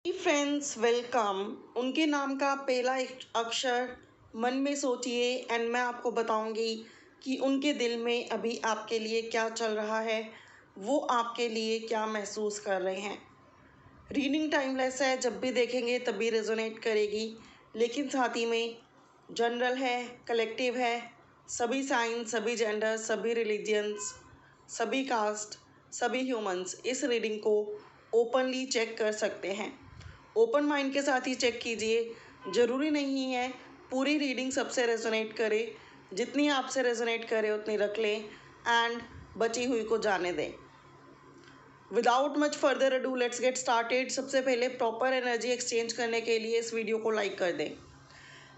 Friends welcome. उनके नाम का पहला अक्षर मन में सोचिए एंड मैं आपको बताऊंगी कि उनके दिल में अभी आपके लिए क्या चल रहा है, वो आपके लिए क्या महसूस कर रहे हैं। रीडिंग टाइमलेस है, जब भी देखेंगे तभी रेजोनेट करेगी, लेकिन साथ ही में जनरल है, कलेक्टिव है। सभी साइन, सभी जेंडर, सभी रिलीजियंस, सभी कास्ट, सभी ह्यूमंस इस रीडिंग को ओपनली चेक कर सकते हैं। ओपन माइंड के साथ ही चेक कीजिए। ज़रूरी नहीं है पूरी रीडिंग सबसे रेजोनेट करे, जितनी आपसे रेजोनेट करे उतनी रख लें एंड बची हुई को जाने दें। Without much further ado let's get started. सबसे पहले प्रॉपर एनर्जी एक्सचेंज करने के लिए इस वीडियो को लाइक कर दें।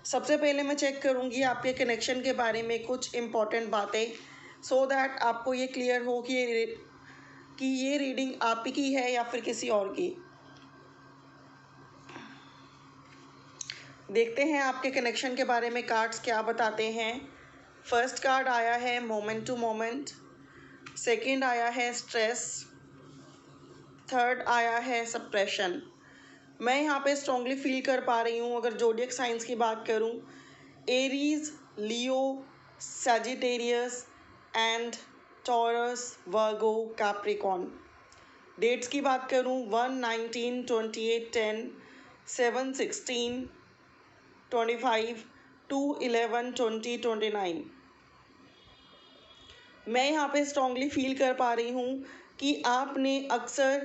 सबसे पहले मैं चेक करूंगी आपके कनेक्शन के बारे में कुछ इम्पॉर्टेंट बातें, सो दैट आपको ये क्लियर हो कि ये रीडिंग आप ही की है या फिर किसी और की। देखते हैं आपके कनेक्शन के बारे में कार्ड्स क्या बताते हैं। फर्स्ट कार्ड आया है मोमेंट टू मोमेंट, सेकंड आया है स्ट्रेस, थर्ड आया है सप्रेशन। मैं यहाँ पे स्ट्रांगली फील कर पा रही हूँ, अगर जोडियक साइंस की बात करूँ, Aries, Leo, Sagittarius and Taurus, Virgo, Capricorn. Dates की बात करूँ 1, 19, 28, 10, 7, 16, 25, 2, 11, 20, 29। मैं यहाँ पे स्ट्रांगली फील कर पा रही हूँ कि आपने अक्सर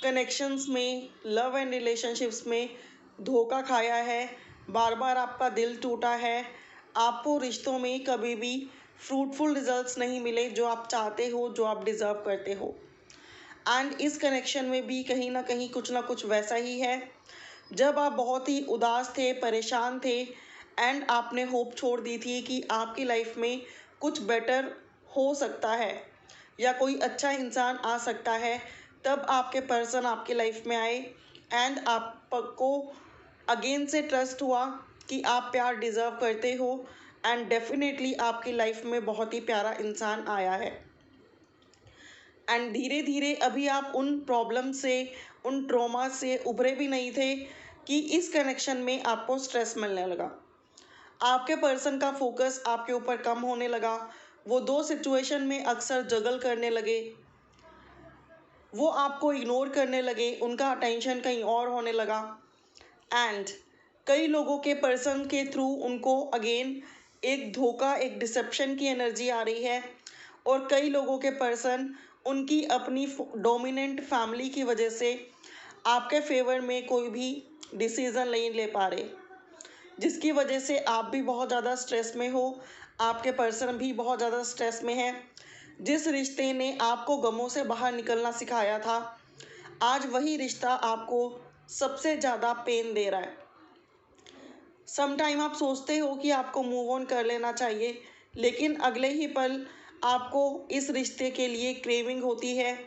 कनेक्शंस में, लव एंड रिलेशनशिप्स में धोखा खाया है, बार बार आपका दिल टूटा है, आपको रिश्तों में कभी भी फ्रूटफुल रिजल्ट्स नहीं मिले जो आप चाहते हो, जो आप डिज़र्व करते हो। एंड इस कनेक्शन में भी कहीं ना कुछ वैसा ही है। जब आप बहुत ही उदास थे, परेशान थे एंड आपने होप छोड़ दी थी कि आपकी लाइफ में कुछ बेटर हो सकता है या कोई अच्छा इंसान आ सकता है, तब आपके पर्सन आपकी लाइफ में आए एंड आपको अगेन से ट्रस्ट हुआ कि आप प्यार डिज़र्व करते हो एंड डेफिनेटली आपकी लाइफ में बहुत ही प्यारा इंसान आया है। एंड धीरे धीरे अभी आप उन प्रॉब्लम से, उन ट्रॉमा से उभरे भी नहीं थे कि इस कनेक्शन में आपको स्ट्रेस मिलने लगा। आपके पर्सन का फोकस आपके ऊपर कम होने लगा। वो दो सिचुएशन में अक्सर जगल करने लगे, वो आपको इग्नोर करने लगे, उनका अटेंशन कहीं और होने लगा। एंड कई लोगों के पर्सन के थ्रू उनको अगेन एक धोखा, एक डिसेप्शन की एनर्जी आ रही है। और कई लोगों के पर्सन उनकी अपनी डोमिनेंट फैमिली की वजह से आपके फेवर में कोई भी डिसीज़न नहीं ले पा रहे, जिसकी वजह से आप भी बहुत ज़्यादा स्ट्रेस में हो, आपके पर्सन भी बहुत ज़्यादा स्ट्रेस में है। जिस रिश्ते ने आपको गमों से बाहर निकलना सिखाया था, आज वही रिश्ता आपको सबसे ज़्यादा पेन दे रहा है। सम टाइम आप सोचते हो कि आपको मूव ऑन कर लेना चाहिए, लेकिन अगले ही पल आपको इस रिश्ते के लिए क्रेविंग होती है।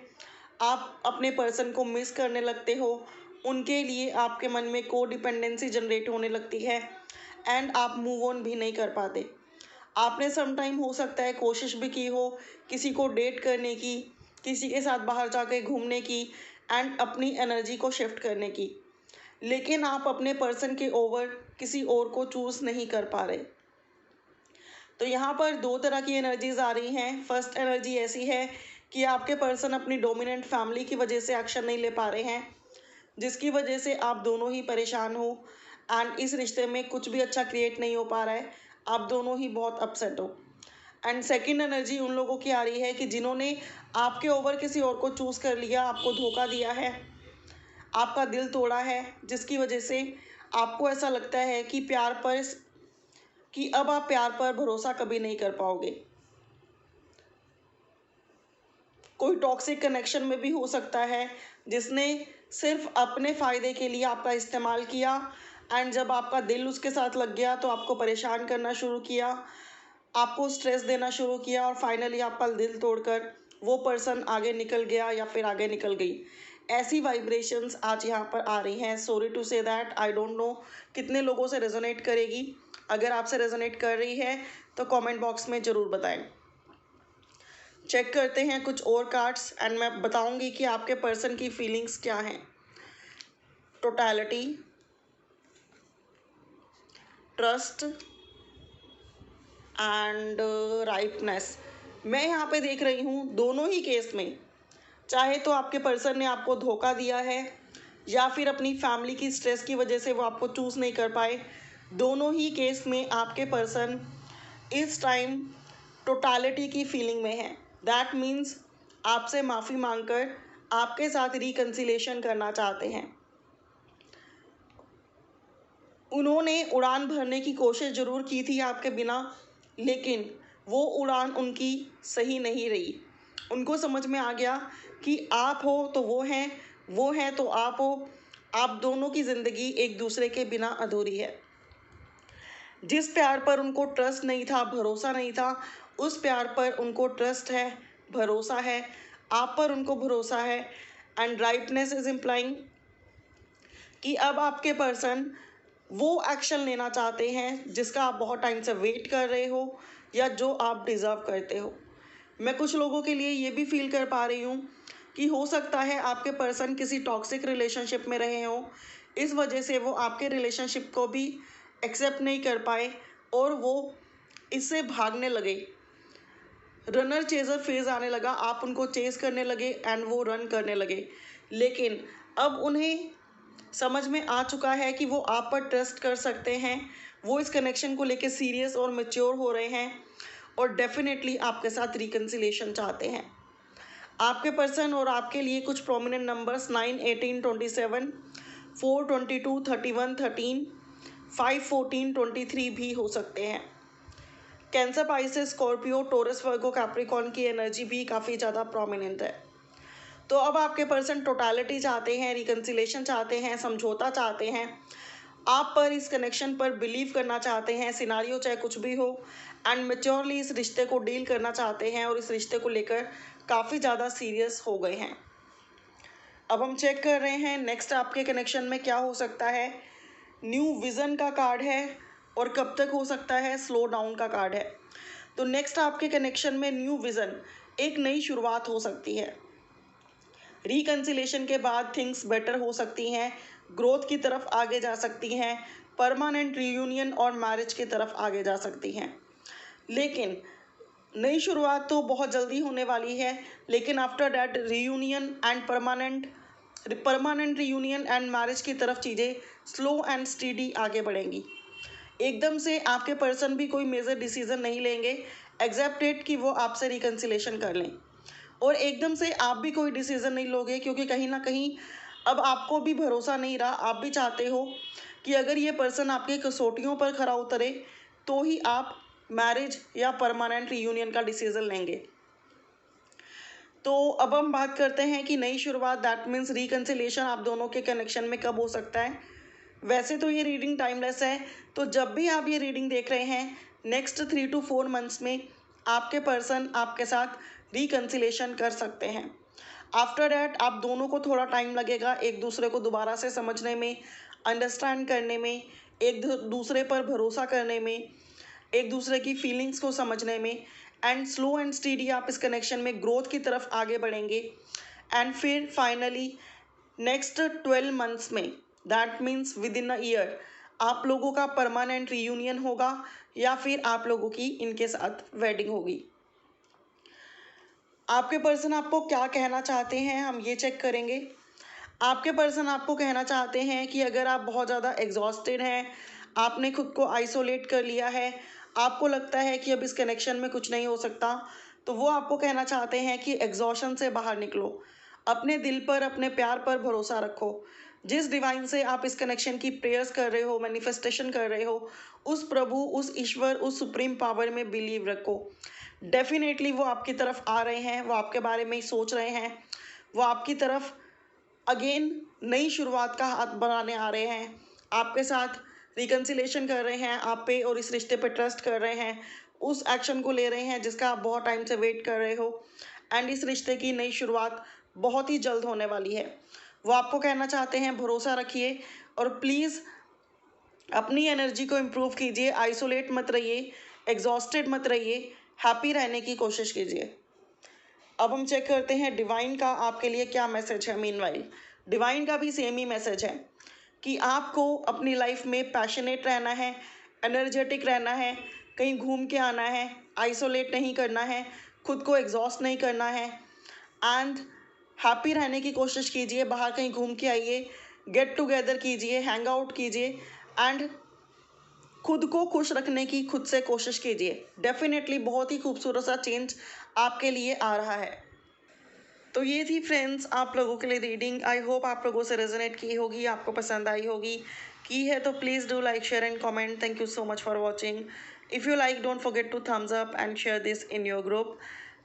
आप अपने पर्सन को मिस करने लगते हो, उनके लिए आपके मन में को डिपेंडेंसी जनरेट होने लगती है एंड आप मूव ऑन भी नहीं कर पाते। आपने सम टाइम हो सकता है कोशिश भी की हो किसी को डेट करने की, किसी के साथ बाहर जाके घूमने की एंड अपनी एनर्जी को शिफ्ट करने की, लेकिन आप अपने पर्सन के ओवर किसी और को चूज़ नहीं कर पा रहे। तो यहाँ पर दो तरह की एनर्जीज आ रही हैं। फर्स्ट एनर्जी ऐसी है कि आपके पर्सन अपनी डोमिनेंट फैमिली की वजह से एक्शन नहीं ले पा रहे हैं, जिसकी वजह से आप दोनों ही परेशान हो एंड इस रिश्ते में कुछ भी अच्छा क्रिएट नहीं हो पा रहा है, आप दोनों ही बहुत अपसेट हो। एंड सेकंड एनर्जी उन लोगों की आ रही है कि जिन्होंने आपके ओवर किसी और को चूज़ कर लिया, आपको धोखा दिया है, आपका दिल तोड़ा है, जिसकी वजह से आपको ऐसा लगता है कि अब आप प्यार पर भरोसा कभी नहीं कर पाओगे। कोई टॉक्सिक कनेक्शन में भी हो सकता है जिसने सिर्फ अपने फ़ायदे के लिए आपका इस्तेमाल किया एंड जब आपका दिल उसके साथ लग गया तो आपको परेशान करना शुरू किया, आपको स्ट्रेस देना शुरू किया और फाइनली आपका दिल तोड़कर वो पर्सन आगे निकल गया या फिर आगे निकल गई। ऐसी वाइब्रेशंस आज यहाँ पर आ रही हैं। Sorry to say that, I don't know कितने लोगों से रेजोनेट करेगी। अगर आपसे रेजोनेट कर रही है तो कमेंट बॉक्स में ज़रूर बताएं। चेक करते हैं कुछ और कार्ड्स एंड मैं बताऊंगी कि आपके पर्सन की फीलिंग्स क्या हैं। Totality, trust and rightness. मैं यहाँ पे देख रही हूँ दोनों ही केस में, चाहे तो आपके पर्सन ने आपको धोखा दिया है या फिर अपनी फैमिली की स्ट्रेस की वजह से वो आपको चूज़ नहीं कर पाए, दोनों ही केस में आपके पर्सन इस टाइम टोटलिटी की फीलिंग में है। दैट मीन्स आपसे माफ़ी मांगकर आपके साथ रिकन्सिलेशन करना चाहते हैं। उन्होंने उड़ान भरने की कोशिश ज़रूर की थी आपके बिना, लेकिन वो उड़ान उनकी सही नहीं रही। उनको समझ में आ गया कि आप हो तो वो हैं तो आप हो, आप दोनों की ज़िंदगी एक दूसरे के बिना अधूरी है। जिस प्यार पर उनको ट्रस्ट नहीं था, भरोसा नहीं था, उस प्यार पर उनको ट्रस्ट है, भरोसा है, आप पर उनको भरोसा है। एंड राइटनेस इज इम्प्लाइंग कि अब आपके पर्सन वो एक्शन लेना चाहते हैं जिसका आप बहुत टाइम से वेट कर रहे हो या जो आप डिज़र्व करते हो। मैं कुछ लोगों के लिए ये भी फील कर पा रही हूँ कि हो सकता है आपके पर्सन किसी टॉक्सिक रिलेशनशिप में रहे हो, इस वजह से वो आपके रिलेशनशिप को भी एक्सेप्ट नहीं कर पाए और वो इससे भागने लगे। रनर चेजर फेज आने लगा, आप उनको चेस करने लगे एंड वो रन करने लगे। लेकिन अब उन्हें समझ में आ चुका है कि वो आप पर ट्रस्ट कर सकते हैं, वो इस कनेक्शन को लेके सीरियस और मैच्योर हो रहे हैं और डेफिनेटली आपके साथ रिकन्सिलेशन चाहते हैं। आपके पर्सन और आपके लिए कुछ प्रोमिनेंट नंबर्स 9, 18, 27, 4, 22, 31, 13, 5, 14, 23 भी हो सकते हैं। कैंसर, पाइसेस, स्कॉर्पियो, टोरस, वर्गो, कैप्रिकॉर्न की एनर्जी भी काफ़ी ज़्यादा प्रोमिनेंट है। तो अब आपके पर्सन टोटलिटी चाहते हैं, रिकन्सिलेशन चाहते हैं, समझौता चाहते हैं, आप पर इस कनेक्शन पर बिलीव करना चाहते हैं, सिनारियो चाहे कुछ भी हो, एंड मैच्योरली इस रिश्ते को डील करना चाहते हैं और इस रिश्ते को लेकर काफ़ी ज़्यादा सीरियस हो गए हैं। अब हम चेक कर रहे हैं नेक्स्ट आपके कनेक्शन में क्या हो सकता है। न्यू विज़न का कार्ड है और कब तक हो सकता है, स्लो डाउन का कार्ड है। तो नेक्स्ट आपके कनेक्शन में न्यू विज़न, एक नई शुरुआत हो सकती है। रिकन्सिलेशन के बाद थिंग्स बेटर हो सकती हैं, ग्रोथ की तरफ आगे जा सकती हैं, परमानेंट रीयूनियन और मैरिज की तरफ आगे जा सकती हैं। लेकिन नई शुरुआत तो बहुत जल्दी होने वाली है, लेकिन after that reunion and permanent reunion and marriage की तरफ चीज़ें स्लो एंड स्टीडी आगे बढ़ेंगी। एकदम से आपके पर्सन भी कोई मेजर डिसीजन नहीं लेंगे एक्सेप्टेड कि वो आपसे रिकन्सिलेशन कर लें, और एकदम से आप भी कोई डिसीज़न नहीं लोगे, क्योंकि कहीं ना कहीं अब आपको भी भरोसा नहीं रहा। आप भी चाहते हो कि अगर ये पर्सन आपके कसौटियों पर खरा उतरे तो ही आप मैरिज या परमानेंट रीयूनियन का डिसीज़न लेंगे। तो अब हम बात करते हैं कि नई शुरुआत, दैट मीन्स रिकन्सिलेशन आप दोनों के कनेक्शन में कब हो सकता है। वैसे तो ये रीडिंग टाइमलेस है, तो जब भी आप ये रीडिंग देख रहे हैं नेक्स्ट 3 to 4 मंथ्स में आपके पर्सन आपके साथ रिकन्सिलेशन कर सकते हैं। आफ्टर डैट आप दोनों को थोड़ा टाइम लगेगा एक दूसरे को दोबारा से समझने में, अंडरस्टैंड करने में, एक दूसरे पर भरोसा करने में, एक दूसरे की फीलिंग्स को समझने में, एंड स्लो एंड स्टीडी आप इस कनेक्शन में ग्रोथ की तरफ आगे बढ़ेंगे। एंड फिर फाइनली नेक्स्ट 12 मंथ्स में, that means with in a year, आप लोगों का परमानेंट रीयूनियन होगा या फिर आप लोगों की इनके साथ वेडिंग होगी। आपके पर्सन आपको क्या कहना चाहते हैं हम ये चेक करेंगे। आपके पर्सन आपको कहना चाहते हैं कि अगर आप बहुत ज़्यादा एग्जॉस्टेड हैं, आपने खुद को आइसोलेट कर लिया है, आपको लगता है कि अब इस कनेक्शन में कुछ नहीं हो सकता, तो वो आपको कहना चाहते हैं कि एग्जॉशन से बाहर निकलो, अपने दिल पर, अपने प्यार पर भरोसा रखो। जिस डिवाइन से आप इस कनेक्शन की प्रेयर्स कर रहे हो, मैनिफेस्टेशन कर रहे हो, उस प्रभु, उस ईश्वर, उस सुप्रीम पावर में बिलीव रखो। डेफिनेटली वो आपकी तरफ आ रहे हैं, वो आपके बारे में ही सोच रहे हैं, वो आपकी तरफ अगेन नई शुरुआत का हाथ बनाने आ रहे हैं, आपके साथ रिकन्सिलेशन कर रहे हैं, आप पे और इस रिश्ते पे ट्रस्ट कर रहे हैं, उस एक्शन को ले रहे हैं जिसका आप बहुत टाइम से वेट कर रहे हो, एंड इस रिश्ते की नई शुरुआत बहुत ही जल्द होने वाली है। वो आपको कहना चाहते हैं भरोसा रखिए और प्लीज़ अपनी एनर्जी को इम्प्रूव कीजिए, आइसोलेट मत रहिए, एग्जॉस्टेड मत रहिए, हैप्पी रहने की कोशिश कीजिए। अब हम चेक करते हैं डिवाइन का आपके लिए क्या मैसेज है। मीनवाइल डिवाइन का भी सेम ही मैसेज है कि आपको अपनी लाइफ में पैशनेट रहना है, एनर्जेटिक रहना है, कहीं घूम के आना है, आइसोलेट नहीं करना है, खुद को एग्जॉस्ट नहीं करना है एंड हैप्पी रहने की कोशिश कीजिए। बाहर कहीं घूम के आइए, गेट टुगेदर कीजिए, हैंग आउट कीजिए एंड खुद को खुश रखने की खुद से कोशिश कीजिए। डेफिनेटली बहुत ही खूबसूरत सा चेंज आपके लिए आ रहा है। तो ये थी फ्रेंड्स आप लोगों के लिए रीडिंग। आई होप आप लोगों से रेजोनेट की होगी, आपको पसंद आई होगी। की है तो please do like, share and comment. Thank you so much for watching. If you like, don't forget to thumbs up and share this in your group.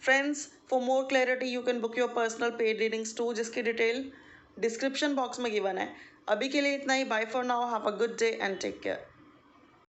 Friends, for more clarity you can book your personal paid readings too, जिसकी detail description box में given है। अभी के लिए इतना ही। Bye for now, have a good day and take care.